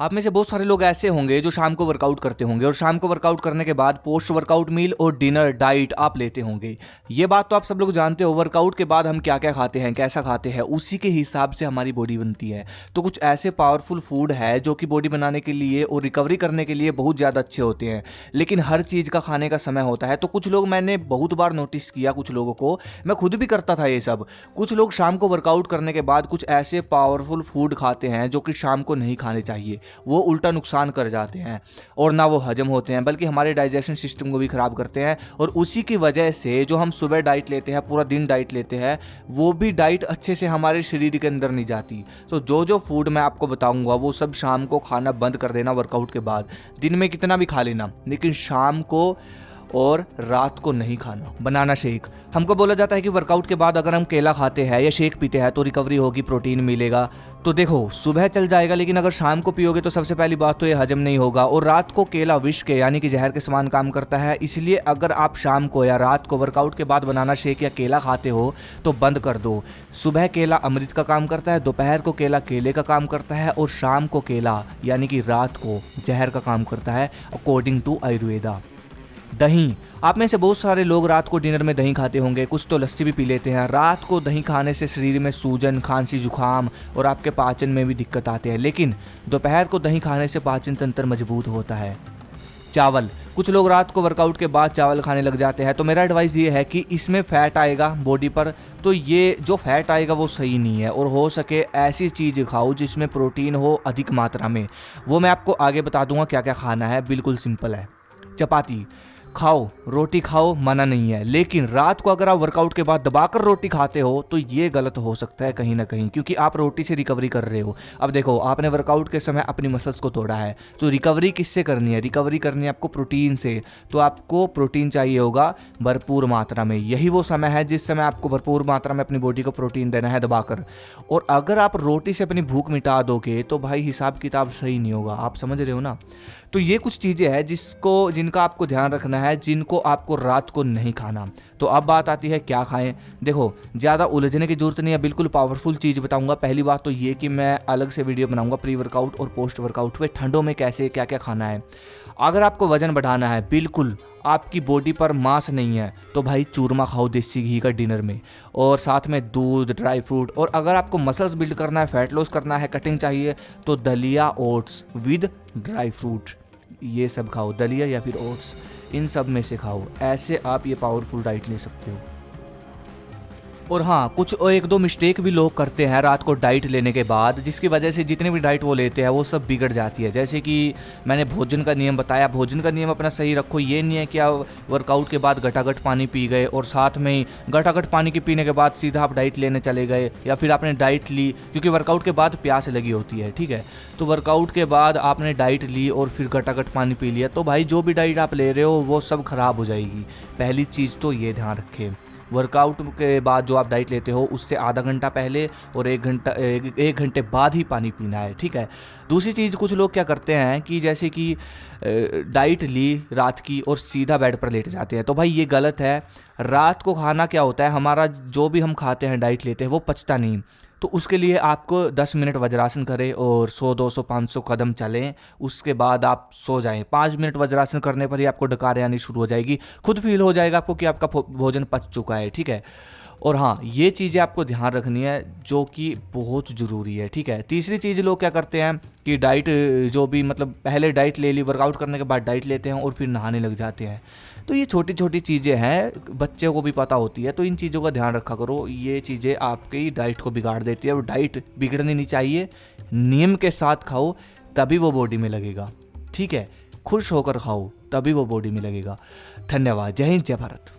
आप में से बहुत सारे लोग ऐसे होंगे जो शाम को वर्कआउट करते होंगे और शाम को वर्कआउट करने के बाद पोस्ट वर्कआउट मील और डिनर डाइट आप लेते होंगे। ये बात तो आप सब लोग जानते हो, वर्कआउट के बाद हम क्या क्या खाते हैं, कैसा खाते हैं, उसी के हिसाब से हमारी बॉडी बनती है। तो कुछ ऐसे पावरफुल फूड है जो कि बॉडी बनाने के लिए और रिकवरी करने के लिए बहुत ज़्यादा अच्छे होते हैं, लेकिन हर चीज़ का खाने का समय होता है। तो कुछ लोग, मैंने बहुत बार नोटिस किया, कुछ लोगों को, मैं खुद भी करता था ये सब, कुछ लोग शाम को वर्कआउट करने के बाद कुछ ऐसे पावरफुल फूड खाते हैं जो कि शाम को नहीं खाने चाहिए। वो उल्टा नुकसान कर जाते हैं और ना वो हजम होते हैं बल्कि हमारे डाइजेशन सिस्टम को भी ख़राब करते हैं। और उसी की वजह से जो हम सुबह डाइट लेते हैं, पूरा दिन डाइट लेते हैं, वो भी डाइट अच्छे से हमारे शरीर के अंदर नहीं जाती। तो जो जो फूड मैं आपको बताऊंगा वो सब शाम को खाना बंद कर देना वर्कआउट के बाद। दिन में कितना भी खा लेना, लेकिन शाम को और रात को नहीं खाना। बनाना शेक, हमको बोला जाता है कि वर्कआउट के बाद अगर हम केला खाते हैं या शेक पीते हैं तो रिकवरी होगी, प्रोटीन मिलेगा। तो देखो, सुबह चल जाएगा, लेकिन अगर शाम को पियोगे तो सबसे पहली बात तो ये हजम नहीं होगा। और रात को केला विष के यानी कि जहर के समान काम करता है। इसलिए अगर आप शाम को या रात को वर्कआउट के बाद बनाना शेक या केला खाते हो तो बंद कर दो। सुबह केला अमृत का काम करता है, दोपहर को केला केले का काम करता है और शाम को केला यानी कि रात को जहर का काम करता है, अकॉर्डिंग टू आयुर्वेदा। दही, आप में से बहुत सारे लोग रात को डिनर में दही खाते होंगे, कुछ तो लस्सी भी पी लेते हैं। रात को दही खाने से शरीर में सूजन, खांसी, जुकाम और आपके पाचन में भी दिक्कत आते हैं, लेकिन दोपहर को दही खाने से पाचन तंत्र मजबूत होता है। चावल, कुछ लोग रात को वर्कआउट के बाद चावल खाने लग जाते हैं, तो मेरा एडवाइस ये है कि इसमें फैट आएगा बॉडी पर, तो ये जो फैट आएगा वो सही नहीं है। और हो सके ऐसी चीज़ खाओ जिसमें प्रोटीन हो अधिक मात्रा में। वो मैं आपको आगे बता दूंगा क्या क्या खाना है, बिल्कुल सिंपल है। चपाती खाओ, रोटी खाओ, मना नहीं है, लेकिन रात को अगर आप वर्कआउट के बाद दबाकर रोटी खाते हो तो ये गलत हो सकता है कहीं ना कहीं, क्योंकि आप रोटी से रिकवरी कर रहे हो। अब देखो, आपने वर्कआउट के समय अपनी मसल्स को तोड़ा है, तो रिकवरी किससे करनी है? रिकवरी करनी है आपको प्रोटीन से। तो आपको प्रोटीन चाहिए होगा भरपूर मात्रा में। यही वो समय है जिस समय आपको भरपूर मात्रा में अपनी बॉडी को प्रोटीन देना है दबाकर। और अगर आप रोटी से अपनी भूख मिटा दोगे तो भाई हिसाब किताब सही नहीं होगा, आप समझ रहे हो ना। तो ये कुछ चीज़ें हैं जिनका आपको ध्यान रखना है, जिनको आपको रात को नहीं खाना। तो अब बात आती है क्या खाएं। देखो, ज़्यादा उलझने की जरूरत नहीं है, बिल्कुल पावरफुल चीज़ बताऊंगा। पहली बात तो ये कि मैं अलग से वीडियो बनाऊंगा प्री वर्कआउट और पोस्ट वर्कआउट पे, ठंडों में कैसे क्या क्या खाना है। अगर आपको वजन बढ़ाना है, बिल्कुल आपकी बॉडी पर मांस नहीं है, तो भाई चूरमा खाओ देसी घी का डिनर में, और साथ में दूध, ड्राई फ्रूट। और अगर आपको मसल्स बिल्ड करना है, फैट लॉस करना है, कटिंग चाहिए, तो दलिया, ओट्स विद ड्राई फ्रूट, ये सब खाओ। दलिया या फिर ओट्स, इन सब में से खाओ। ऐसे आप ये पावरफुल डाइट ले सकते हो। और हाँ, कुछ एक दो मिस्टेक भी लोग करते हैं रात को डाइट लेने के बाद, जिसकी वजह से जितने भी डाइट वो लेते हैं वो सब बिगड़ जाती है। जैसे कि मैंने भोजन का नियम बताया, भोजन का नियम अपना सही रखो। ये नहीं है कि आप वर्कआउट के बाद घटाघट पानी पी गए और साथ में ही घटाघट पानी के पीने के बाद सीधा आप डाइट लेने चले गए, या फिर आपने डाइट ली क्योंकि वर्कआउट के बाद प्यास लगी होती है, ठीक है। तो वर्कआउट के बाद आपने डाइट ली और फिर घटाघट पानी पी लिया, तो भाई जो भी डाइट आप ले रहे हो वो सब खराब हो जाएगी। पहली चीज़ तो ये ध्यान रखें, वर्कआउट के बाद जो आप डाइट लेते हो उससे आधा घंटा पहले और एक घंटे बाद ही पानी पीना है, ठीक है। दूसरी चीज़, कुछ लोग क्या करते हैं कि जैसे कि डाइट ली रात की और सीधा बेड पर लेट जाते हैं, तो भाई ये गलत है। रात को खाना क्या होता है, हमारा जो भी हम खाते हैं, डाइट लेते हैं, वो पचता नहीं। तो उसके लिए आपको 10 मिनट वज्रासन करें और 100, 200, 500 कदम चलें, उसके बाद आप सो जाएं। 5 मिनट वज्रासन करने पर ही आपको डकार आनी शुरू हो जाएगी, खुद फील हो जाएगा आपको कि आपका भोजन पच चुका है, ठीक है। और हाँ, ये चीज़ें आपको ध्यान रखनी है जो कि बहुत ज़रूरी है, ठीक है। तीसरी चीज़, लोग क्या करते हैं कि डाइट जो भी मतलब पहले डाइट ले ली, वर्कआउट करने के बाद डाइट लेते हैं और फिर नहाने लग जाते हैं। तो ये छोटी छोटी चीज़ें हैं, बच्चे को भी पता होती है, तो इन चीज़ों का ध्यान रखा करो। ये चीज़ें आपकी डाइट को बिगाड़ देती है और डाइट बिगड़नी नहीं चाहिए। नियम के साथ खाओ तभी वो बॉडी में लगेगा, ठीक है। खुश होकर खाओ तभी वो बॉडी में लगेगा। धन्यवाद। जय हिंद, जय भारत।